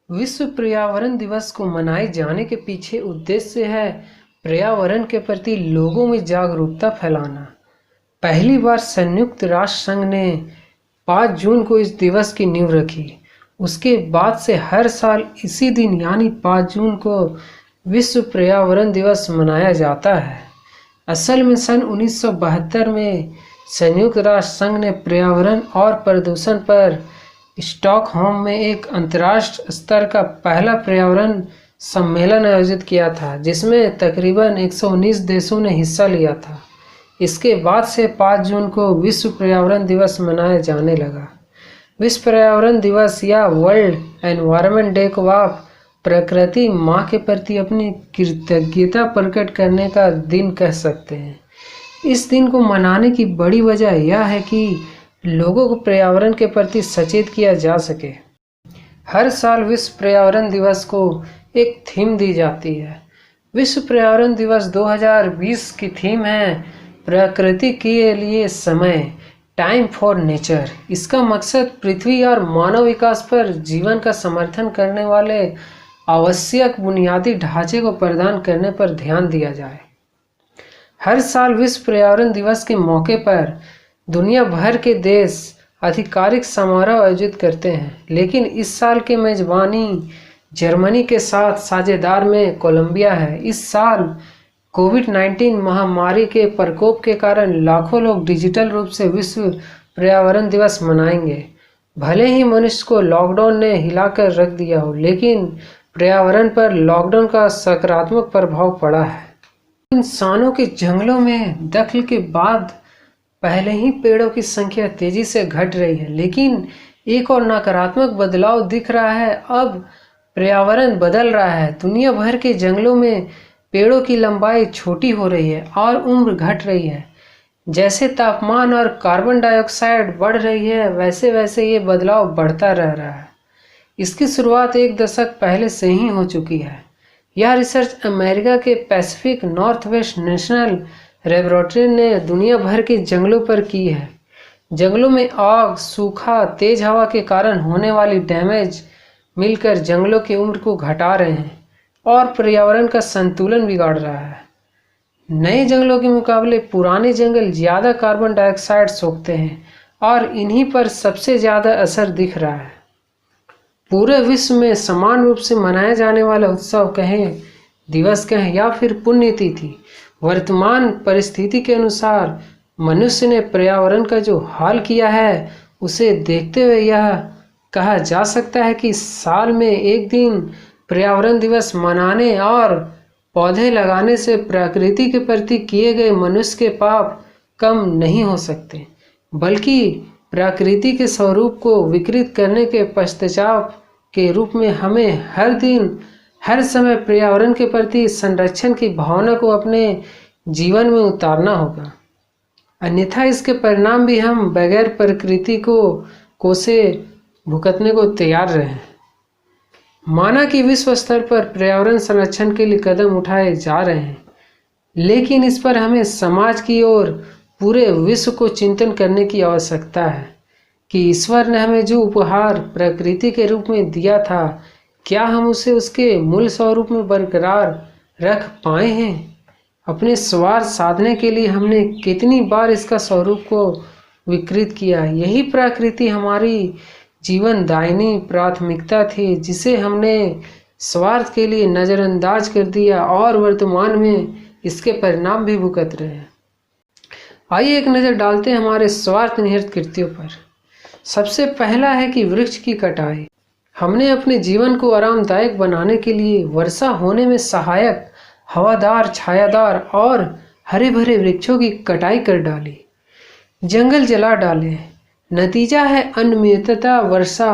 विश्व पर्यावरण दिवस को मनाए जाने के पीछे उद्देश्य है पर्यावरण के प्रति लोगों में जागरूकता फैलाना। पहली बार संयुक्त राष्ट्र संघ ने 5 जून को इस दिवस की नींव रखी। उसके बाद से हर साल इसी दिन यानी 5 जून को विश्व पर्यावरण दिवस मनाया जाता है। असल में सन 1972 में संयुक्त राष्ट्र संघ ने पर्यावरण और प्रदूषण पर स्टॉकहोम में एक अंतर्राष्ट्रीय स्तर का पहला पर्यावरण सम्मेलन आयोजित किया था, जिसमें तकरीबन 119 देशों ने हिस्सा लिया था। इसके बाद से 5 जून को विश्व पर्यावरण दिवस मनाया जाने लगा। विश्व पर्यावरण दिवस या वर्ल्ड एनवायरनमेंट डे को आप प्रकृति माँ के प्रति अपनी कृतज्ञता प्रकट करने का दिन कह सकते हैं। इस दिन को मनाने की बड़ी वजह यह है कि लोगों को पर्यावरण के प्रति सचेत किया जा सके। हर साल विश्व पर्यावरण दिवस को एक थीम दी जाती है। विश्व पर्यावरण दिवस 2020 की थीम है प्रकृति के लिए समय, टाइम फॉर नेचर। इसका मकसद पृथ्वी और मानव विकास पर जीवन का समर्थन करने वाले आवश्यक बुनियादी ढांचे को प्रदान करने पर ध्यान दिया जाए। हर साल विश्व पर्यावरण दिवस के मौके पर दुनिया भर के देश आधिकारिक समारोह आयोजित करते हैं, लेकिन इस साल के मेजबानी जर्मनी के साथ साझेदार में कोलंबिया है। इस साल कोविड-19 महामारी के प्रकोप के कारण लाखों लोग डिजिटल रूप से विश्व पर्यावरण दिवस मनाएंगे। भले ही मनुष्य को लॉकडाउन ने हिलाकर रख दिया हो, लेकिन पर्यावरण पर लॉकडाउन का सकारात्मक प्रभाव पड़ा है। इंसानों के जंगलों में दखल के बाद पहले ही पेड़ों की संख्या तेजी से घट रही है, लेकिन एक और नकारात्मक बदलाव दिख रहा है। अब पर्यावरण बदल रहा है। दुनिया भर के जंगलों में पेड़ों की लंबाई छोटी हो रही है और उम्र घट रही है। जैसे तापमान और कार्बन डाइऑक्साइड बढ़ रही है, वैसे वैसे ये बदलाव बढ़ता रह रहा है। इसकी शुरुआत 1 दशक पहले से ही हो चुकी है। यह रिसर्च अमेरिका के पैसिफिक नॉर्थवेस्ट नेशनल लेबोरेटरी ने दुनिया भर के जंगलों पर की है। जंगलों में आग, सूखा, तेज हवा के कारण होने वाली डैमेज मिलकर जंगलों की उम्र को घटा रहे हैं और पर्यावरण का संतुलन बिगाड़ रहा है। नए जंगलों के मुकाबले पुराने जंगल ज़्यादा कार्बन डाइऑक्साइड सोखते हैं और इन्हीं पर सबसे ज़्यादा असर दिख रहा है। पूरे विश्व में समान रूप से मनाया जाने वाला उत्सव कहें, दिवस कहें या फिर पुण्यतिथि, वर्तमान परिस्थिति के अनुसार मनुष्य ने पर्यावरण का जो हाल किया है, उसे देखते हुए यह कहा जा सकता है कि साल में एक दिन पर्यावरण दिवस मनाने और पौधे लगाने से प्रकृति के प्रति किए गए मनुष्य के पाप कम नहीं हो सकते, बल्कि प्रकृति के स्वरूप को विकृत करने के पश्चाताप के रूप में हमें हर दिन हर समय पर्यावरण के प्रति संरक्षण की भावना को अपने जीवन में उतारना होगा। अन्यथा इसके परिणाम भी हम बगैर प्रकृति को से भुगतने को तैयार रहें। माना कि विश्व स्तर पर पर्यावरण संरक्षण के लिए कदम उठाए जा रहे हैं, लेकिन इस पर हमें समाज की और पूरे विश्व को चिंतन करने की आवश्यकता है कि ईश्वर ने हमें जो उपहार प्रकृति के रूप में दिया था, क्या हम उसे उसके मूल स्वरूप में बरकरार रख पाए हैं? अपने स्वार्थ साधने के लिए हमने कितनी बार इसका स्वरूप को विकृत किया। यही प्रकृति हमारी जीवनदायिनी प्राथमिकता थी, जिसे हमने स्वार्थ के लिए नज़रअंदाज कर दिया और वर्तमान में इसके परिणाम भी भुगत रहे हैं। आइए एक नज़र डालते हैं हमारे स्वार्थ निहित कृत्यों पर। सबसे पहला है कि वृक्ष की कटाई। हमने अपने जीवन को आरामदायक बनाने के लिए वर्षा होने में सहायक हवादार, छायादार और हरे भरे वृक्षों की कटाई कर डाली, जंगल जला डाले। नतीजा है अनियमितता, वर्षा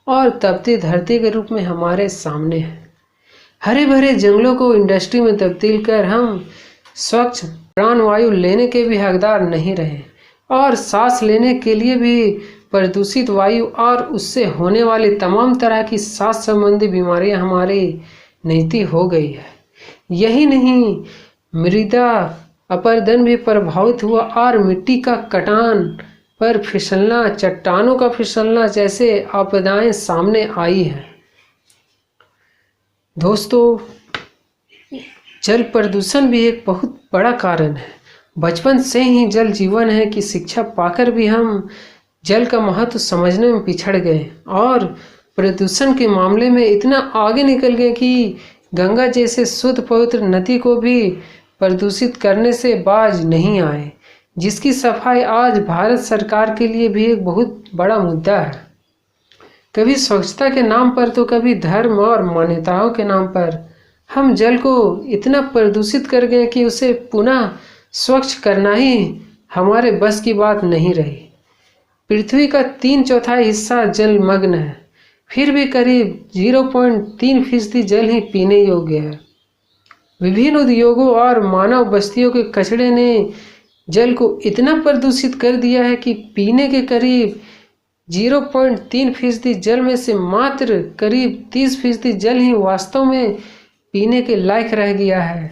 और तपती धरती के रूप में हमारे सामने है। हरे भरे जंगलों को इंडस्ट्री में तब्दील कर हम स्वच्छ प्राणवायु लेने के भी हकदार नहीं रहे और सांस लेने के लिए भी प्रदूषित वायु और उससे होने वाली तमाम तरह की सांस संबंधी बीमारियां हमारी नीति हो गई है। यही नहीं, मृदा अपरदन भी प्रभावित हुआ और मिट्टी का कटान पर फिसलना, चट्टानों का फिसलना जैसे आपदाएं सामने आई हैं। दोस्तों, जल प्रदूषण भी एक बहुत बड़ा कारण है। बचपन से ही जल जीवन है की शिक्षा पाकर भी हम जल का महत्व समझने में पिछड़ गए और प्रदूषण के मामले में इतना आगे निकल गए कि गंगा जैसे शुद्ध पवित्र नदी को भी प्रदूषित करने से बाज नहीं आए, जिसकी सफाई आज भारत सरकार के लिए भी एक बहुत बड़ा मुद्दा है। कभी स्वच्छता के नाम पर तो कभी धर्म और मान्यताओं के नाम पर हम जल को इतना प्रदूषित कर गए कि उसे पुनः स्वच्छ करना ही हमारे बस की बात नहीं रही। पृथ्वी का 3/4 हिस्सा जलमग्न है, फिर भी करीब 0.3% जल ही पीने योग्य है। विभिन्न उद्योगों और मानव बस्तियों के कचरे ने जल को इतना प्रदूषित कर दिया है कि पीने के करीब 0.3% जल में से मात्र करीब 30% जल ही वास्तव में पीने के लायक रह गया है।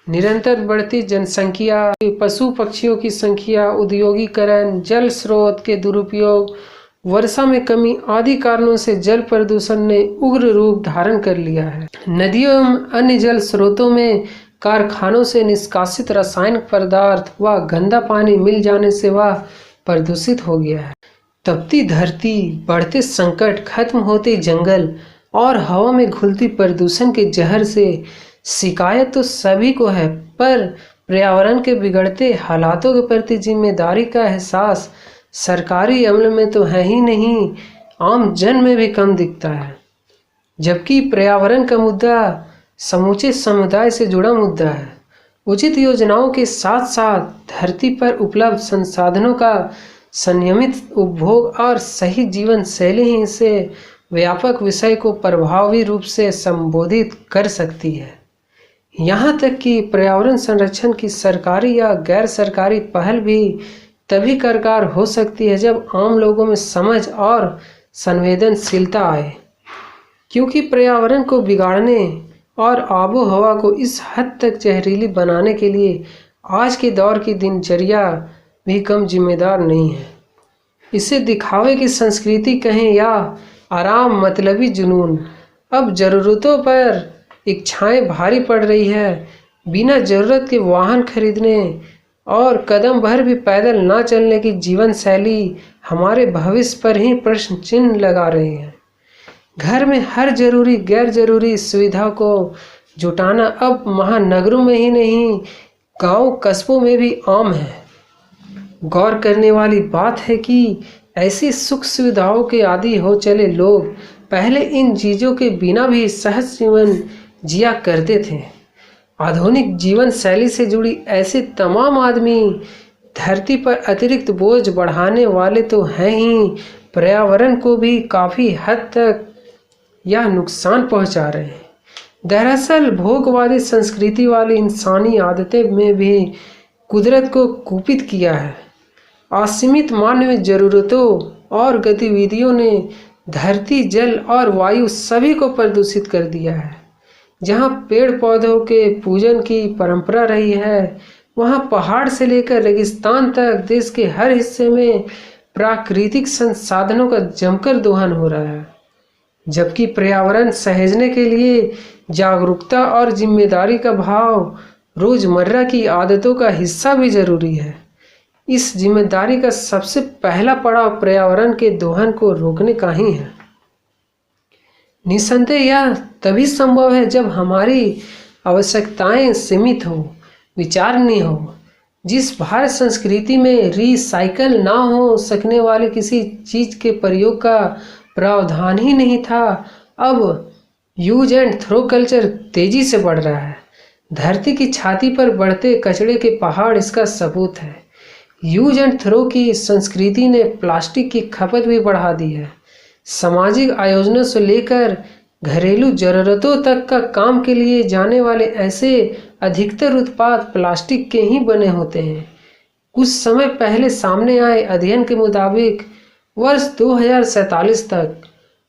निरंतर बढ़ती जनसंख्या, पशु पक्षियों की संख्या, औद्योगिकरण, जल स्रोत के दुरुपयोग, वर्षा में कमी आदि कारणों से जल प्रदूषण ने उग्र रूप धारण कर लिया है। नदियों एवं अन्य जल स्रोतों में कारखानों से निष्कासित रासायनिक पदार्थ व गंदा पानी मिल जाने से वह प्रदूषित हो गया है। तपती धरती, बढ़ते संकट, खत्म होते जंगल और हवा में घुलती प्रदूषण के जहर से शिकायत तो सभी को है, पर पर्यावरण के बिगड़ते हालातों के प्रति जिम्मेदारी का एहसास सरकारी अमल में तो है ही नहीं, आम जन में भी कम दिखता है। जबकि पर्यावरण का मुद्दा समूचे समुदाय से जुड़ा मुद्दा है। उचित योजनाओं के साथ साथ धरती पर उपलब्ध संसाधनों का संयमित उपभोग और सही जीवन शैली ही इसे व्यापक विषय को प्रभावी रूप से संबोधित कर सकती है। यहाँ तक कि पर्यावरण संरक्षण की सरकारी या गैर सरकारी पहल भी तभी कारगर हो सकती है जब आम लोगों में समझ और संवेदनशीलता आए, क्योंकि पर्यावरण को बिगाड़ने और आबो हवा को इस हद तक जहरीली बनाने के लिए आज के दौर की दिनचर्या भी कम जिम्मेदार नहीं है। इसे दिखावे की संस्कृति कहें या आराम मतलबी जुनून, अब ज़रूरतों पर इच्छाएं भारी पड़ रही है। बिना जरूरत के वाहन खरीदने और कदम भर भी पैदल ना चलने की जीवन शैली हमारे भविष्य पर ही प्रश्न चिन्ह लगा रहे हैं। घर में हर जरूरी गैर जरूरी सुविधा को जुटाना अब महानगरों में ही नहीं, गांव कस्बों में भी आम है। गौर करने वाली बात है कि ऐसी सुख सुविधाओं के आदी हो चले लोग पहले इन चीज़ों के बिना भी सहज जीवन जिया करते थे। आधुनिक जीवन शैली से जुड़ी ऐसे तमाम आदमी धरती पर अतिरिक्त बोझ बढ़ाने वाले तो हैं ही, पर्यावरण को भी काफ़ी हद तक यह नुकसान पहुंचा रहे हैं। दरअसल भोगवादी संस्कृति वाली इंसानी आदतें में भी कुदरत को कुपित किया है। असीमित मानवीय जरूरतों और गतिविधियों ने धरती, जल और वायु सभी को प्रदूषित कर दिया है। जहाँ पेड़ पौधों के पूजन की परंपरा रही है, वहाँ पहाड़ से लेकर रेगिस्तान तक देश के हर हिस्से में प्राकृतिक संसाधनों का जमकर दोहन हो रहा है। जबकि पर्यावरण सहेजने के लिए जागरूकता और जिम्मेदारी का भाव रोजमर्रा की आदतों का हिस्सा भी जरूरी है। इस जिम्मेदारी का सबसे पहला पड़ाव पर्यावरण के दोहन को रोकने का ही है। निस्संदेह यह तभी संभव है जब हमारी आवश्यकताएं सीमित हो, विचारणीय हो। जिस भारत संस्कृति में रिसाइकल ना हो सकने वाले किसी चीज के प्रयोग का प्रावधान ही नहीं था, अब यूज एंड थ्रो कल्चर तेजी से बढ़ रहा है। धरती की छाती पर बढ़ते कचरे के पहाड़ इसका सबूत है। यूज एंड थ्रो की संस्कृति ने प्लास्टिक की खपत भी बढ़ा दी है। सामाजिक आयोजनों से लेकर घरेलू जरूरतों तक का काम के लिए जाने वाले ऐसे अधिकतर उत्पाद प्लास्टिक के ही बने होते हैं। कुछ समय पहले सामने आए अध्ययन के मुताबिक वर्ष 2047 तक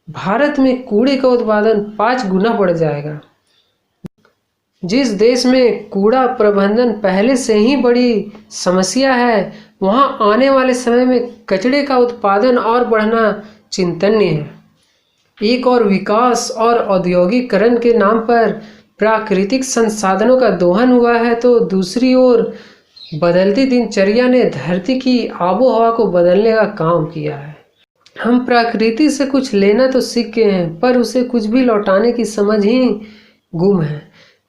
भारत में कूड़े का उत्पादन 5 गुना बढ़ जाएगा। जिस देश में कूड़ा प्रबंधन पहले से ही बड़ी समस्या है, वहां आने वाले समय में कचरे का उत्पादन और बढ़ना चिंतनीय है। एक और विकास और औद्योगिकरण के नाम पर प्राकृतिक संसाधनों का दोहन हुआ है, तो दूसरी ओर बदलती दिनचर्या ने धरती की आबो हवा को बदलने का काम किया है। हम प्रकृति से कुछ लेना तो सीख गए हैं, पर उसे कुछ भी लौटाने की समझ ही गुम है।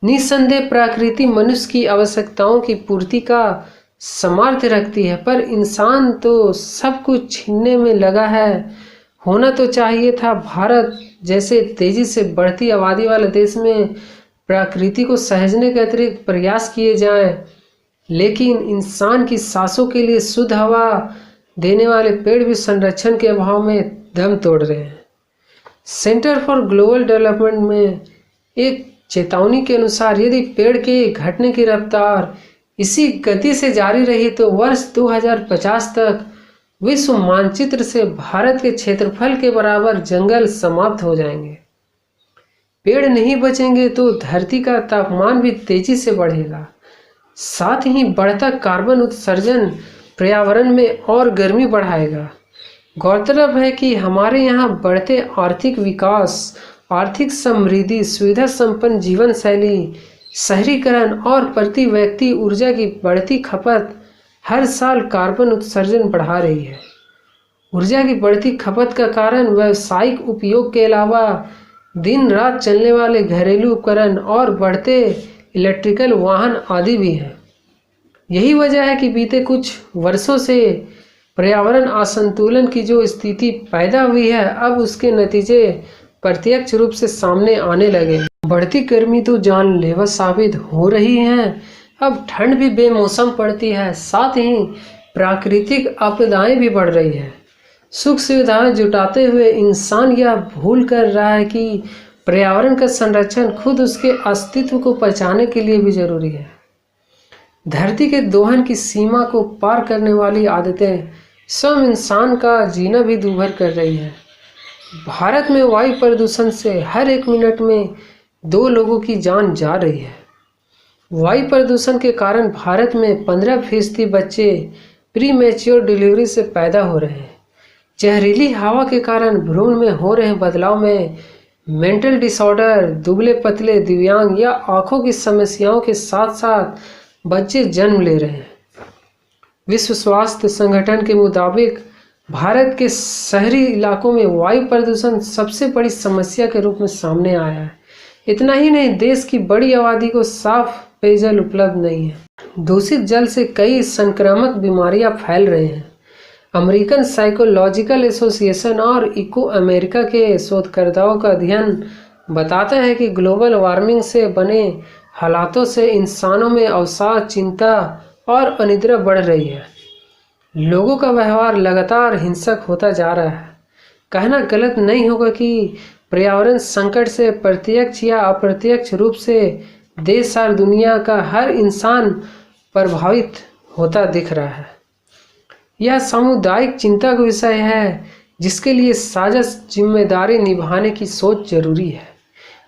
निस्संदेह प्रकृति मनुष्य की आवश्यकताओं की पूर्ति का सामर्थ्य रखती है, पर इंसान तो सब कुछ छीनने में लगा है। होना तो चाहिए था भारत जैसे तेजी से बढ़ती आबादी वाले देश में प्रकृति को सहेजने के अतिरिक्त प्रयास किए जाएं, लेकिन इंसान की सांसों के लिए शुद्ध हवा देने वाले पेड़ भी संरक्षण के अभाव में दम तोड़ रहे हैं। सेंटर फॉर ग्लोबल डेवलपमेंट में एक चेतावनी के अनुसार यदि पेड़ के घटने की रफ्तार इसी गति से जारी रही तो वर्ष 2050 तक विश्व मानचित्र से भारत के क्षेत्रफल के बराबर जंगल समाप्त हो जाएंगे। पेड़ नहीं बचेंगे तो धरती का तापमान भी तेजी से बढ़ेगा। साथ ही बढ़ता कार्बन उत्सर्जन पर्यावरण में और गर्मी बढ़ाएगा। गौरतलब है कि हमारे यहाँ बढ़ते आर्थिक विकास, आर्थिक समृद्धि, सुविधा संपन्न जीवन शैली, शहरीकरण और प्रति व्यक्ति ऊर्जा की बढ़ती खपत हर साल कार्बन उत्सर्जन बढ़ा रही है। ऊर्जा की बढ़ती खपत का कारण व्यावसायिक उपयोग के अलावा दिन रात चलने वाले घरेलू उपकरण और बढ़ते इलेक्ट्रिकल वाहन आदि भी हैं। यही वजह है कि बीते कुछ वर्षों से पर्यावरण असंतुलन की जो स्थिति पैदा हुई है, अब उसके नतीजे प्रत्यक्ष रूप से सामने आने लगे। बढ़ती गर्मी तो जानलेवा साबित हो रही है। अब ठंड भी बेमौसम पड़ती है, साथ ही प्राकृतिक आपदाएं भी बढ़ रही है। सुख सुविधाएं जुटाते हुए इंसान यह भूल कर रहा है कि पर्यावरण का संरक्षण खुद उसके अस्तित्व को बचाने के लिए भी जरूरी है। धरती के दोहन की सीमा को पार करने वाली आदतें स्वयं इंसान का जीना भी दूभर कर रही है। भारत में वायु प्रदूषण से हर 1 मिनट में 2 लोगों की जान जा रही है। वायु प्रदूषण के कारण भारत में 15% बच्चे प्री मैच्योर डिलीवरी से पैदा हो रहे हैं। जहरीली हवा के कारण भ्रूण में हो रहे बदलाव में मेंटल डिसऑर्डर, दुबले पतले, दिव्यांग या आंखों की समस्याओं के साथ साथ बच्चे जन्म ले रहे हैं। विश्व स्वास्थ्य संगठन के मुताबिक भारत के शहरी इलाकों में वायु प्रदूषण सबसे बड़ी समस्या के रूप में सामने आया है। इतना ही नहीं, देश की बड़ी आबादी को साफ पेयजल उपलब्ध नहीं है। दूषित जल से कई संक्रामक बीमारियां फैल रही हैं। अमेरिकन साइकोलॉजिकल एसोसिएशन और इको अमेरिका के शोधकर्ताओं का अध्ययन बताता है कि ग्लोबल वार्मिंग से बने हालातों से इंसानों में अवसाद, चिंता और अनिद्रा बढ़ रही है। लोगों का व्यवहार लगातार हिंसक होता जा रहा है। कहना गलत नहीं होगा कि पर्यावरण संकट से प्रत्यक्ष या अप्रत्यक्ष रूप से देश और दुनिया का हर इंसान प्रभावित होता दिख रहा है। यह सामुदायिक चिंता का विषय है जिसके लिए साझा जिम्मेदारी निभाने की सोच जरूरी है।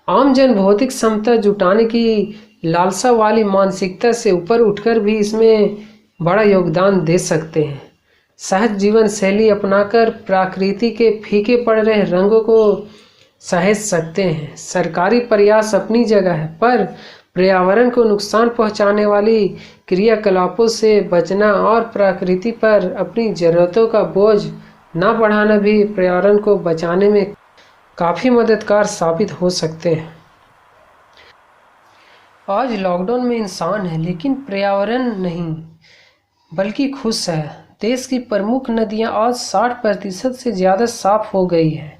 आम जन भौतिक समता जुटाने की लालसा वाली मानसिकता से ऊपर उठकर भी इसमें बड़ा योगदान दे सकते हैं। सहज जीवन शैली अपनाकर प्रकृति के फीके पड़ रहे रंगों को सहेज सकते हैं। सरकारी प्रयास अपनी जगह है, पर पर्यावरण को नुकसान पहुंचाने वाली क्रियाकलापों से बचना और प्रकृति पर अपनी ज़रूरतों का बोझ न बढ़ाना भी पर्यावरण को बचाने में काफ़ी मददगार साबित हो सकते हैं। आज लॉकडाउन में इंसान है लेकिन पर्यावरण नहीं बल्कि खुश है। देश की प्रमुख नदियां आज 60% से ज़्यादा साफ हो गई है,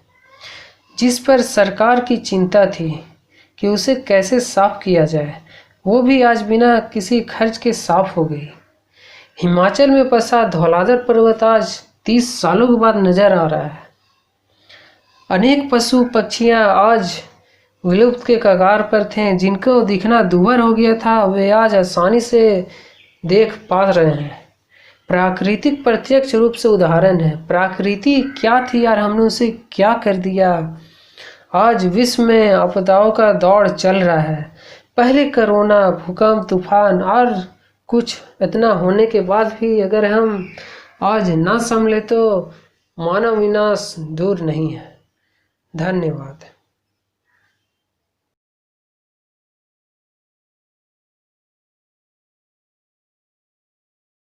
जिस पर सरकार की चिंता थी कि उसे कैसे साफ किया जाए, वो भी आज बिना किसी खर्च के साफ हो गई। हिमाचल में बसा धौलाधर पर्वत आज 30 सालों के बाद नजर आ रहा है। अनेक पशु पक्षियां आज विलुप्त के कगार पर थे, जिनको दिखना दूभर हो गया था, वे आज आसानी से देख पा रहे हैं। प्राकृतिक प्रत्यक्ष रूप से उदाहरण है। प्रकृति क्या थी यार, हमने उसे क्या कर दिया। आज विश्व में आपदाओं का दौर चल रहा है। पहले कोरोना, भूकंप, तूफान और कुछ इतना होने के बाद भी अगर हम आज ना संभले तो मानव विनाश दूर नहीं है। धन्यवाद।